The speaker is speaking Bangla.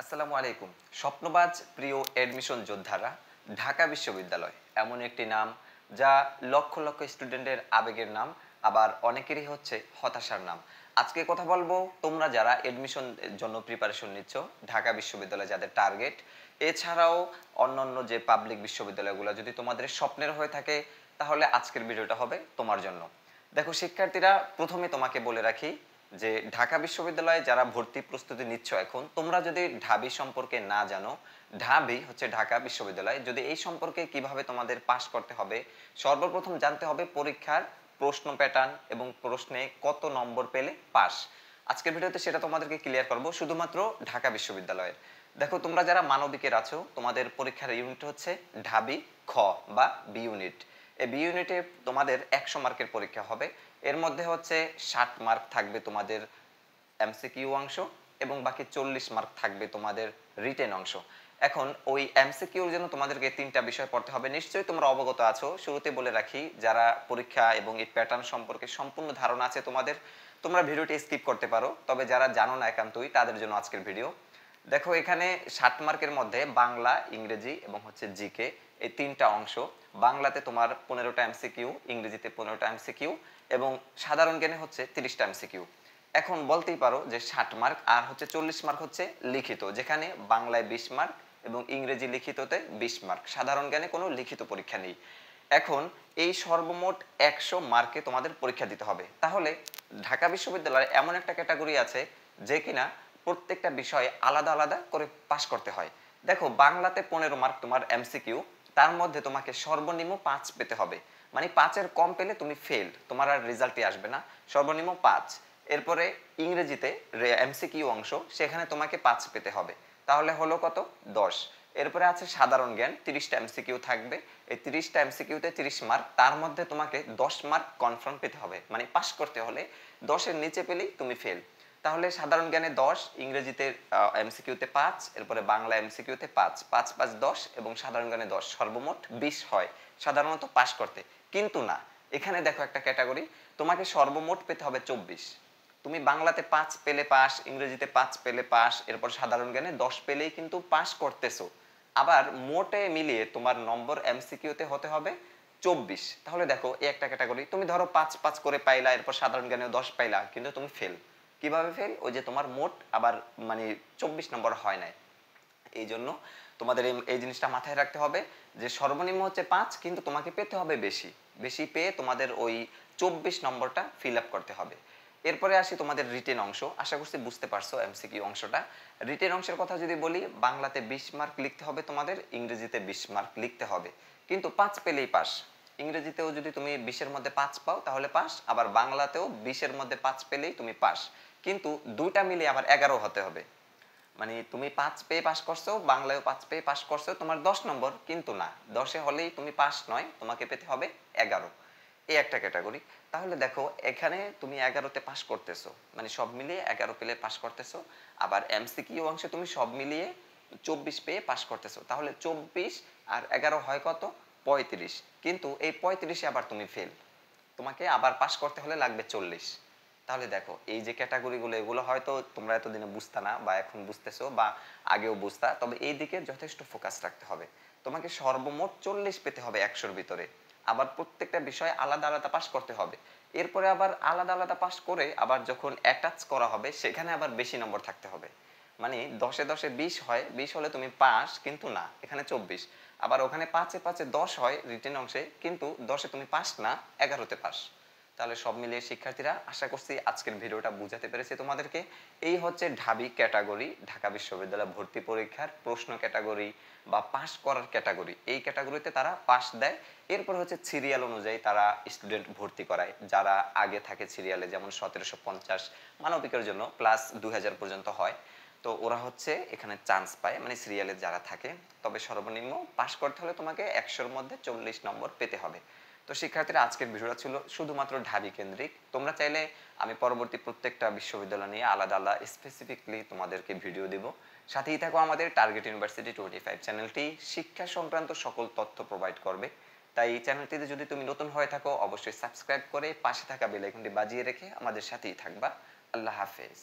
আসসালামু আলাইকুম। স্বপ্নবাজ প্রিয় অ্যাডমিশন যোদ্ধারা, ঢাকা বিশ্ববিদ্যালয় এমন একটি নাম যা লক্ষ লক্ষ স্টুডেন্টের আবেগের নাম, আবার অনেকেরই হচ্ছে হতাশার নাম। আজকে কথা বলবো তোমরা যারা অ্যাডমিশন জন্য প্রিপারেশন নিচ্ছ, ঢাকা বিশ্ববিদ্যালয় যাদের টার্গেট, এছাড়াও অন্যান্য যে পাবলিক বিশ্ববিদ্যালয়গুলো যদি তোমাদের স্বপ্নের হয়ে থাকে, তাহলে আজকের ভিডিওটা হবে তোমার জন্য। দেখো শিক্ষার্থীরা, প্রথমে তোমাকে বলে রাখি যে ঢাকা বিশ্ববিদ্যালয়ে যারা ভর্তি প্রস্তুতি নিচ্ছ এখন, তোমরা যদি ঢাবি সম্পর্কে না জানো, ঢাবি হচ্ছে ঢাকা বিশ্ববিদ্যালয়, যদি এই সম্পর্কে কিভাবে তোমাদের পাস করতে হবে, সর্বপ্রথম জানতে হবে পরীক্ষার প্রশ্ন প্যাটার্ন এবং প্রশ্নে কত নম্বর পেলে পাস। আজকের ভিডিওতে সেটা তোমাদেরকে ক্লিয়ার করব, শুধুমাত্র ঢাকা বিশ্ববিদ্যালয়ের। দেখো তোমরা যারা মানবিকের আছো, তোমাদের পরীক্ষার ইউনিট হচ্ছে ঢাবি খ বা বি ইউনিট। এই বি ইউনিটে তোমাদের 100 মার্কের পরীক্ষা হবে। এর মধ্যে হচ্ছে 60 মার্ক থাকবে তোমাদের এমসিকিউ অংশ এবং বাকি 40 মার্ক থাকবে তোমাদের রিটেন অংশ। এখন ওই এমসিকিউর জন্য তোমাদেরকে 3টা বিষয় পড়তে হবে, নিশ্চয়ই তোমরা অবগত আছো। শুরুতে বলে রাখি, যারা পরীক্ষা এবং এই প্যাটার্ন সম্পর্কে সম্পূর্ণ ধারণা আছে তোমাদের, তোমরা ভিডিওটি স্কিপ করতে পারো, তবে যারা জানো না একান্তই তাদের জন্য আজকের ভিডিও। দেখো এখানে 60 মার্কের মধ্যে বাংলা, ইংরেজি এবং হচ্ছে জিকে, এই 3টা অংশ। বাংলাতে তোমার 15টা এমসিকিউ, ইংরেজিতে 15টা এমসিকিউ এবং সাধারণ জ্ঞানে হচ্ছে 30টা এমসিকিউ। এখন বলতেই পারো যে 60 মার্ক আর হচ্ছে 40 মার্ক হচ্ছে লিখিত, যেখানে বাংলায় 20 মার্ক এবং ইংরেজি লিখিততে 20 মার্ক। সাধারণ জ্ঞানে কোনো লিখিত পরীক্ষা নেই। এখন এই সর্বমোট 100 মার্কে তোমাদের পরীক্ষা দিতে হবে। তাহলে ঢাকা বিশ্ববিদ্যালয়ে এমন একটা ক্যাটাগরি আছে যে কিনা প্রত্যেকটা বিষয়ে আলাদা আলাদা করে পাস করতে হয়। দেখো বাংলাতে 15 মার্ক তোমার এমসিকিউ, তার মধ্যে তোমাকে সর্বনিম্ন 5 পেতে হবে, মানে 5-এর কম পেলে তুমি ফেল, তোমার আর রেজাল্টই আসবে না, সর্বনিম্ন 5। এরপরে ইংরেজিতে এমসিকিউ অংশ, সেখানে তোমাকে 5 পেতে হবে, তাহলে হলো কত, 10। এরপরে আছে সাধারণ জ্ঞান, 30টা এমসিকিউ থাকবে। এই 30টা এমসিকিউতে 30 মার্ক, তার মধ্যে তোমাকে 10 মার্ক কনফার্ম পেতে হবে, মানে পাস করতে হলে 10-এর নিচে পেলেই তুমি ফেল। তাহলে সাধারণ জ্ঞানে 10, ইংরেজিতে এমসিকিউতে 5, এরপরে বাংলা এমসিকিউতে 5, 5 5 10 এবং সাধারণ জ্ঞানে 10, সর্বমোট 20 হয় সাধারণত পাস করতে। কিন্তু না, এখানে দেখো একটা ক্যাটাগরি, তোমাকে সর্বমোট পেতে হবে 24। তুমি বাংলাতে 5 পেলে পাস, ইংরেজিতে 5 পেলে পাস, এরপর সাধারণ জ্ঞানে 10 পেলেই কিন্তু পাস করতেছো। আবার মোটে মিলিয়ে তোমার নম্বর এমসিকিউতে হতে হবে 24। তাহলে দেখো এই একটা ক্যাটাগরি, তুমি ধরো 5 5 করে পাইলা, এরপর সাধারণ জ্ঞানে 10 পাইলা, কিন্তু তুমি ফেল। কিভাবে ফেল? ওই যে তোমার মোট আবার মানে 24 নম্বর হয় নাই। এই জন্য তোমাদের এই জিনিসটা মাথায় রাখতে হবে যে সর্বনিম্ন হচ্ছে 5, কিন্তু তোমাকে পেতে হবে বেশি। বেশি পেয়ে তোমাদের ওই 24 নম্বরটা ফিল আপ করতে হবে। এরপরে আসি তোমাদের রিটেন অংশ। আশা করছি বুঝতে পারছো এমসিকিউ অংশটা। রিটেন অংশের কথা যদি বলি, বাংলাতে 20 মার্ক লিখতে হবে তোমাদের, ইংরেজিতে 20 মার্ক লিখতে হবে, কিন্তু 5 পেলেই পাস। ইংরেজিতেও যদি তুমি 20-এর মধ্যে 5 পাও তাহলে পাস, আবার বাংলাতেও 20-এর মধ্যে 5 পেলেই তুমি পাস, কিন্তু দুইটা মিলে আবার 11 হতে হবে। মানে তুমি 5 পেয়ে পাস করছো, বাংলায়ও 5 পেয়ে পাস করছো, তোমার 10 নম্বর, কিন্তু না, 10-এ হলেই তুমি পাস নয়, তোমাকে পেতে হবে 11। এই একটা ক্যাটাগরি। তাহলে দেখো এখানে তুমি 11তে পাস করতেছো, মানে সব মিলিয়ে 11 পেলে পাস করতেছো। আবার এমসিকিউ অংশে তুমি সব মিলিয়ে 24 পেয়ে পাস করতেছো, তাহলে 24 আর 11 হয় কত, 35। কিন্তু এই 35-এ আবার তুমি ফেল, তোমাকে আবার পাস করতে হলে লাগবে 40। তাহলে দেখো এই যে ক্যাটাগরিগুলো, এগুলো হয়তো তোমরা এতদিনে বুঝতা না বা এখন বুঝতেছো বা আগেও বুঝতা, তবে এই দিকে যথেষ্ট ফোকাস রাখতে হবে। তোমাকে সর্বমোট 40 পেতে হবে 100-র ভিতরে। আবার প্রত্যেকটা বিষয় আলাদা আলাদা পাস করতে হবে। এরপরে আবার আলাদা আলাদা পাস করে আবার যখন অ্যাটাচ করা হবে, সেখানে আবার বেশি নম্বর থাকতে হবে। মানে 10-এ 10-এ 20 হয়, 20 হলে তুমি পাস, কিন্তু না, এখানে 24। আবার ওখানে 5-এ 5-এ 10 হয় রিটেন অংশে, কিন্তু 10-এ তুমি পাস না, 11-তে পাস। তাহলে সব মিলিয়ে শিক্ষার্থীরা, আশা করছি আজকের ভিডিওটা বুঝাতে পেরেছি তোমাদেরকে। এই হচ্ছে ঢাবি ক্যাটাগরি, ঢাকা বিশ্ববিদ্যালয় ভর্তি পরীক্ষার প্রশ্ন ক্যাটাগরি বা পাস করার ক্যাটাগরি। এই ক্যাটাগরিতে তারা পাস দেয়। এরপর হচ্ছে সিরিয়াল অনুযায়ী তারা স্টুডেন্ট ভর্তি করায়, যারা আগে থাকে সিরিয়ালে, যেমন 1750 মানবিকের জন্য প্লাস 2000 পর্যন্ত হয়, তো ওরা হচ্ছে এখানে চান্স পায়, মানে সিরিয়ালে যারা থাকে। তবে সর্বনিম্ন পাস করতে হলে তোমাকে 100-র মধ্যে 40 নম্বর পেতে হবে। তো শিক্ষার্থীরা, আজকের ভিডিওটা ছিল শুধুমাত্র ঢাবি কেন্দ্রিক। তোমরা চাইলে আমি পরবর্তী প্রত্যেকটা বিশ্ববিদ্যালয় নিয়ে আলাদা আলাদা স্পেসিফিকলি তোমাদেরকে ভিডিও দিব। সাথেই থাকো আমাদের টার্গেট ইউনিভার্সিটি 25 চ্যানেলটি শিক্ষা সংক্রান্ত সকল তথ্য প্রোভাইড করবে। তাই এই চ্যানেলটিতে যদি তুমি নতুন হয়ে থাকো, অবশ্যই সাবস্ক্রাইব করে পাশে থাকা বেল আইকনটি বাজিয়ে রেখে আমাদের সাথেই থাকবা। আল্লাহ হাফেজ।